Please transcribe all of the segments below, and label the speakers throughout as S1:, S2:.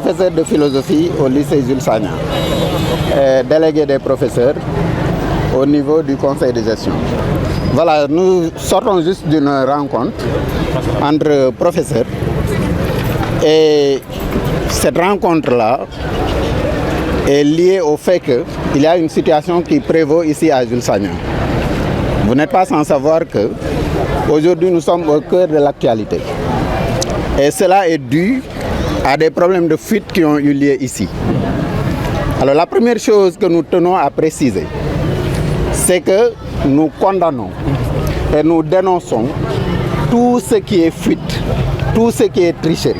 S1: professeur de philosophie au lycée Jules Sagna, délégué des professeurs au niveau du conseil de gestion. Voilà, nous sortons juste d'une rencontre entre professeurs et cette rencontre-là est liée au fait qu'il y a une situation qui prévaut ici à Jules Sagna. Vous n'êtes pas sans savoir que aujourd'hui nous sommes au cœur de l'actualité. Et cela est dû à des problèmes de fuite qui ont eu lieu ici. Alors la première chose que nous tenons à préciser, c'est que nous condamnons et nous dénonçons tout ce qui est fuite, tout ce qui est tricherie.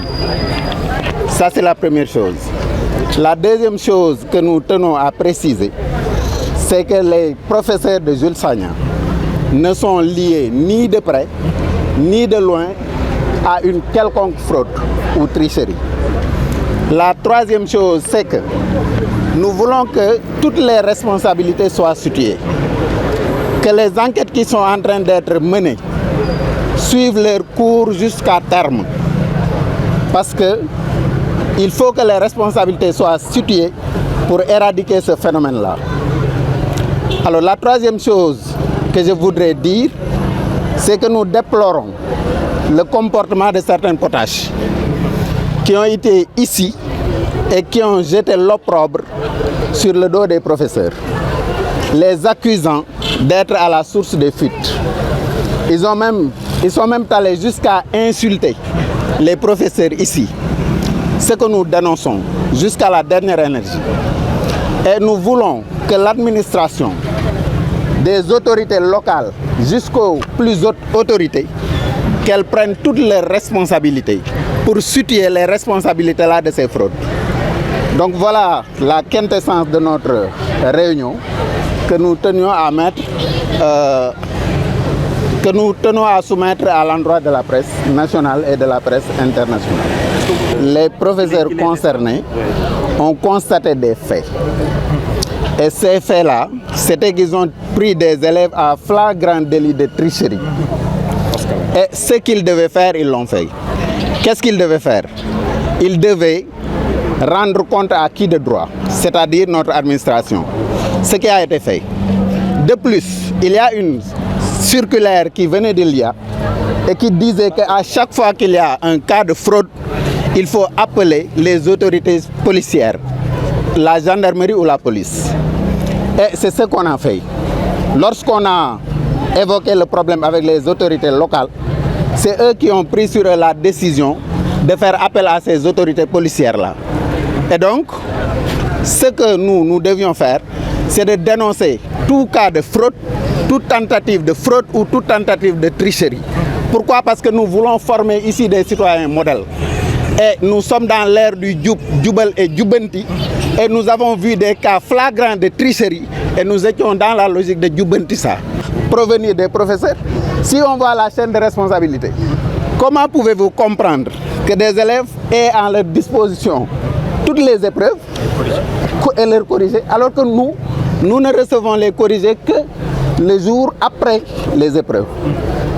S1: Ça, c'est la première chose. La deuxième chose que nous tenons à préciser, c'est que les professeurs de Jules Sagna ne sont liés ni de près, ni de loin à une quelconque fraude ou tricherie. La troisième chose, c'est que nous voulons que toutes les responsabilités soient situées, que les enquêtes qui sont en train d'être menées suivent leur cours jusqu'à terme. Parce qu'il faut que les responsabilités soient situées pour éradiquer ce phénomène-là. Alors la troisième chose que je voudrais dire, c'est que nous déplorons le comportement de certains potaches qui ont été ici et qui ont jeté l'opprobre sur le dos des professeurs, les accusant d'être à la source des fuites. Ils sont même allés jusqu'à insulter les professeurs ici, ce que nous dénonçons jusqu'à la dernière énergie. Et nous voulons que l'administration, des autorités locales jusqu'aux plus hautes autorités, qu'elles prennent toutes les responsabilités pour situer les responsabilités là de ces fraudes. Donc voilà la quintessence de notre réunion que nous tenions à mettre, que nous tenons à soumettre à l'endroit de la presse nationale et de la presse internationale. Les professeurs concernés ont constaté des faits. Et ces faits-là, c'était qu'ils ont pris des élèves à flagrant délit de tricherie. Et ce qu'ils devaient faire, ils l'ont fait. Qu'est-ce qu'ils devaient faire? Ils devaient rendre compte à qui de droit, c'est-à-dire notre administration. Ce qui a été fait. De plus, il y a une circulaire qui venait de l'IA et qui disait qu'à chaque fois qu'il y a un cas de fraude, il faut appeler les autorités policières, la gendarmerie ou la police. Et c'est ce qu'on a fait. Lorsqu'on a évoqué le problème avec les autorités locales, c'est eux qui ont pris sur eux la décision de faire appel à ces autorités policières-là. Et donc, ce que nous devions faire, c'est de dénoncer tout cas de fraude, toute tentative de fraude ou toute tentative de tricherie. Pourquoi? Parce que nous voulons former ici des citoyens modèles. Et nous sommes dans l'ère du Djoubel et Djoubanti et nous avons vu des cas flagrants de tricherie et nous étions dans la logique de Djoubanti ça. Provenir des professeurs, si on voit la chaîne de responsabilité, comment pouvez-vous comprendre que des élèves aient à leur disposition toutes les épreuves et les corriger alors que nous ne recevons les corrigés que les jours après les épreuves?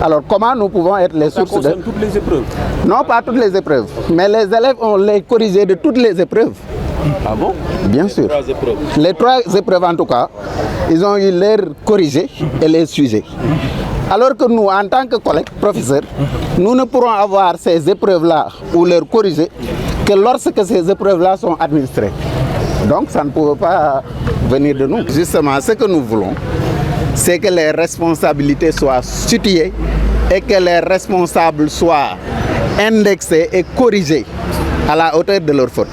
S1: Alors comment nous pouvons être les sources de... Ça concerne toutes les épreuves? Non, pas toutes les épreuves, mais les élèves ont les corrigés de toutes les épreuves.
S2: Ah bon?
S1: Bien sûr. Les trois épreuves en tout cas, ils ont eu leurs corrigés et les sujets. Alors que nous, en tant que collègues, professeurs, nous ne pourrons avoir ces épreuves-là ou leurs corrigés que lorsque ces épreuves-là sont administrées. Donc ça ne peut pas venir de nous. Justement, ce que nous voulons, c'est que les responsabilités soient situées et que les responsables soient indexés et corrigés à la hauteur de leur faute.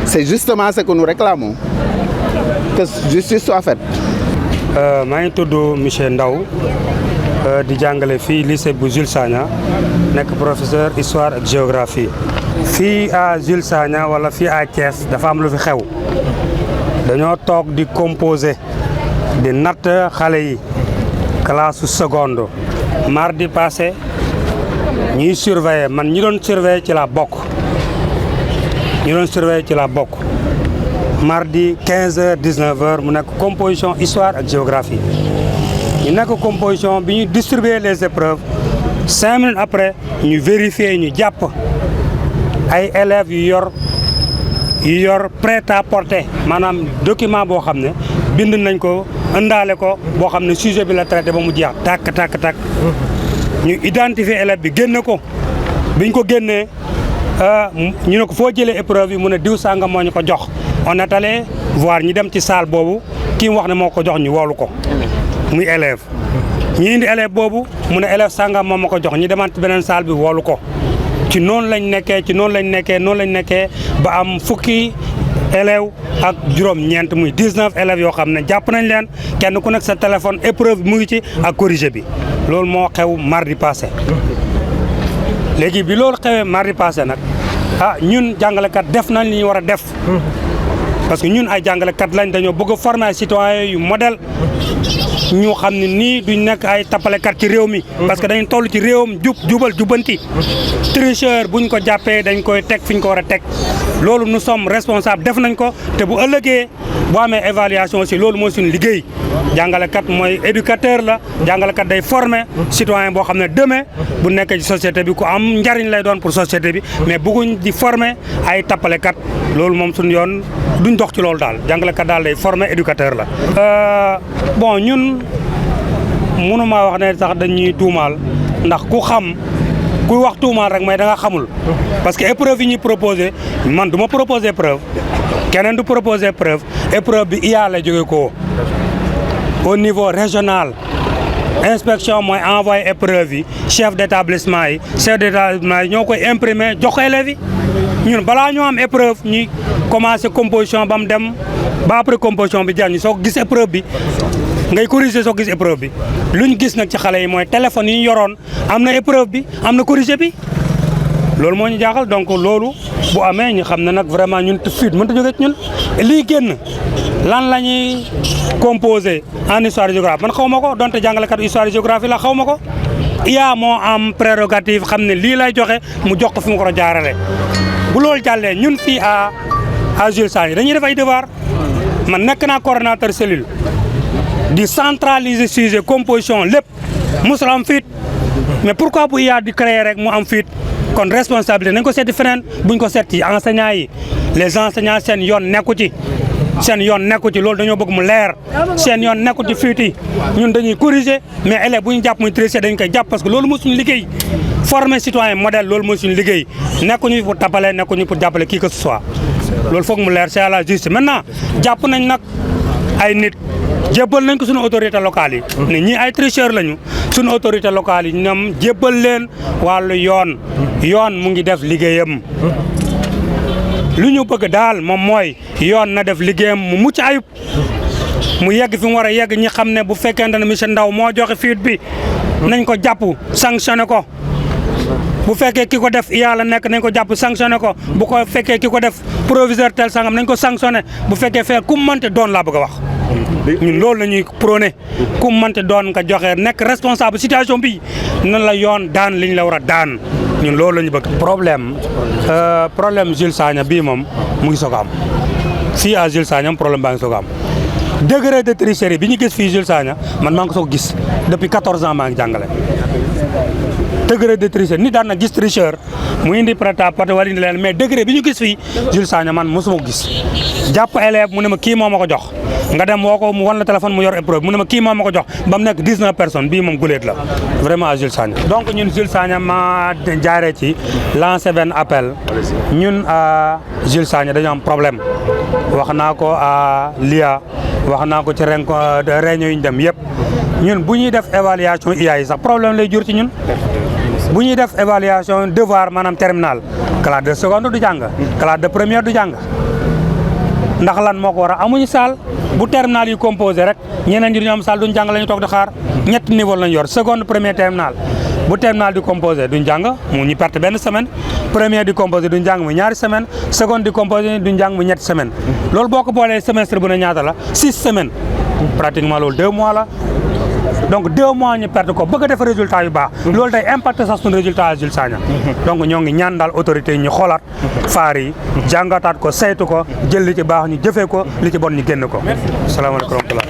S1: C'est justement ce que nous réclamons, que justice soit faite.
S3: Je m'appelle Michel Ndaw, di jàngale fii lycée bu Jules Sagna, nekk professeur histoire et géographie. Fii à Jules Sagna wala fii à Thiès dafa am lu fi xew. Dañoo toog di composer di natt xale yi classe seconde. Mardi passé ñuy surveiller, man ñi doon surveiller ci la bokk. Mardi 15h 19h mu nekk composition histoire et géographie. Ñu nekk composition bi ñu distribuer les épreuves 5 minutes après ñu vérifier ñu jàpp ay élèves yu yor yu yor prêt à porter maanaam document boo xam ne bind nañ ko ëndaale ko boo xam ne sujet bi la traité ba mu jeex tàkk ñu identifier élève bi génne ko biñ ko génnee ñu ne ko foo jëlee épreuve yi mu ne diw sanga moo ñu ko jox on est allé voir ñi dem ci salle boobu kii mu wax ne moo ko jox ñu woolu ko muy élève ñu indi élève boobu mu ne élève sanga moo ma ko jox ñu demaat ci beneen salle bi woolu ko ci noonu lañ nekkee ba am fukki élève ak juróom-ñeent muy 19 élèves yoo xam ne jàpp nañ leen kenn ku nekk sa téléphone épreuve bi mu ngi ci ak corrigé bi loolu moo xew mardi passé léegi bi loolu xewee mardi passé nag ñun jàngalekat def nañ li ñu war a def parce que ñun ay jàngalekat lañ dañoo bëgg a former ay citoyens yu modèle ñu xam ne nii duñ nekk ay tappalekat ci réew mi parce que dañ toll ci réewam jubal jubanti tricheur buñ ko jàppee dañ koy teg fi ñu ko war a teg loolu nous sommes responsables def nañ ko te bu ëllëgee boo amee évaluation aussi loolu mooy suñu liggéey jàngalekat mooy éducateur la jàngalekat day former citoyen boo xam ne demain bu nekkee ci société bi ku am njariñ lay doon pour société bi mais bëgguñ di former ay tappalekat loolu moom suñu yoon duñ dox ci loolu daal jàngalekat daal day former éducateur la bon ñun mënuma wax ne sax dañuy tuumaal ndax ku xam kuy wax tuumaal rek mooy da nga xamul parce que épreuve yi ñuy proposé man du ma proposé épreuve keneen du proposé épreuve bi IA la jóge ko au niveau régional inspection mooy envoyé épreuve yi chef d'établissement yi ñoo koy imprimer jox ko élèves yi ñun balaa ñoo am épreuve ñi commencé composition ba mu dem ba après composition bi jaar ñu soo gis épreuve bi ngay corriger soo gis épreuve bi lu ñu gis nag ci xale yi mooy téléphone yi ñu yoroon am na épreuve bi am na corrigé bi loolu moo ñu jaaxal donc loolu bu amee ñu xam ne nag vraiment ñun fuite mënut a jóge ci ñun lii génn lan la ñuy composé en histoire géographie man xaw ma ko donte jàngalekat histoire géographie la xaw ma ko IA moo am prérogative xam ne lii lay joxe mu jox ko fi mu ko jaarale bu loolu jàllee ñun fii à Jules Sagna dañuy def ay devoir man nekk naa coordonnateur cellule di centraliser sujet composition lépp musul am fuite mais pourquoi bu IA di créer rek mu am fuite kon responsabilité nañ ko seeti feneen buñ ko seet ci enseignants yi les enseignants seen yoon nekku ci loolu dañoo bëgg mu leer seen yoon nekku ci fuite yi ñun dañuy corriger mais élève bu ñu jàpp muy tricher dañ koy jàpp parce que loolu mooy suñu liggéey former citoyen modèle loolu mooy suñu liggéey nekkuñu pour tapale nekkuñu pour jàppale qui que ce soit loolu foog mu leer c'est à la justice maintenant jàpp nañ nag ay nit jébbal nañ ko suñu autorité locale yi ne ñii ay tricheurs lañu suñu autorité locale yi ñoom jébbal leen wàllu yoon mu ngi def liggéeyam lu ñu bëgg daal moom mooy yoon na def liggéeyam mu mucc ayib mu yegg fi mu war a yegg ñi xam ne bu fekkente ne monsieur Ndaw moo joxe fuite bi nañ ko jàpp sanctionné ko bu fekkee ki ko def IA la nekk nañ ko jàpp sanctionné ko bu ko fekkee ki ko def proviseur tel sangam nañ ko sanctionné bu fekkee fee ku mënte doon laa bëgg a wax ñun loolu la ñuy prôné ku mënte doon nga joxe nekk responsable situation bi nan la yoon daan li ñu la war a daan ñun loolu la ñu bëgg. problème Jules Sagna bii moom mu ngi soog a am fii à Jules Sagna problème baa ngi soog a am degré de tricherie bi ñu gis fii Jules Sagna man maa ngi soog gis depuis 14 ans maa ngi jàngale. degré de tricherie nit daan na gis tricheur mu indi prêt-à-porter wala indi leen mais degré bi ñu gis fii Jules Sagna man mosuma ko gis jàpp élève mu ne ma kii moo ma ko jox nga dem woo ko mu wan la téléphone mu yor épreuve mu ne ma kii moo ma ko jox ba mu nekk 19 personnes bii moom guléet la vraiment à Jules Sagna. donc ñun Jules Sagna ma jaaree ci lancer benn appel ñun à Jules Sagna dañu am problème wax naa ko à l'IA wax naa ko ci réunion yi ñu dem yëpp ñun bu ñuy def évaluation IA yi sax problème lay jur ci ñun. bu ñuy def évaluation devoir maanaam terminal classe de seconde du jàng classe de première du jàng ndax lan moo ko war a amuñu salle bu terminal yi composé rek ñeneen ñi ñu am salle duñ jàng la ñu toog di xaar ñetti niveau lañ yor seconde première terminal bu terminal di composé duñ jàng mu ñu perte benn semaine première di composé duñ jàng mu ñaari semaine seconde di composé duñ jàng mu ñetti semaine loolu boo ko boolee semestre bu ne ñaata la 6 semaines pratiquement loolu 2 mois la donc 2 mois ñu perte ko bëgg a def résultat yu baax loolu day impacté sax suñu résultat à Jules Sagna donc ñoo ngi ñaan daal autorité yi ñu xoolaat faar yi jàngataat ko saytu ko jël li ci baax ñu jëfee ko li ci bon ñu génn ko salaamaaleykum wa rahmatulah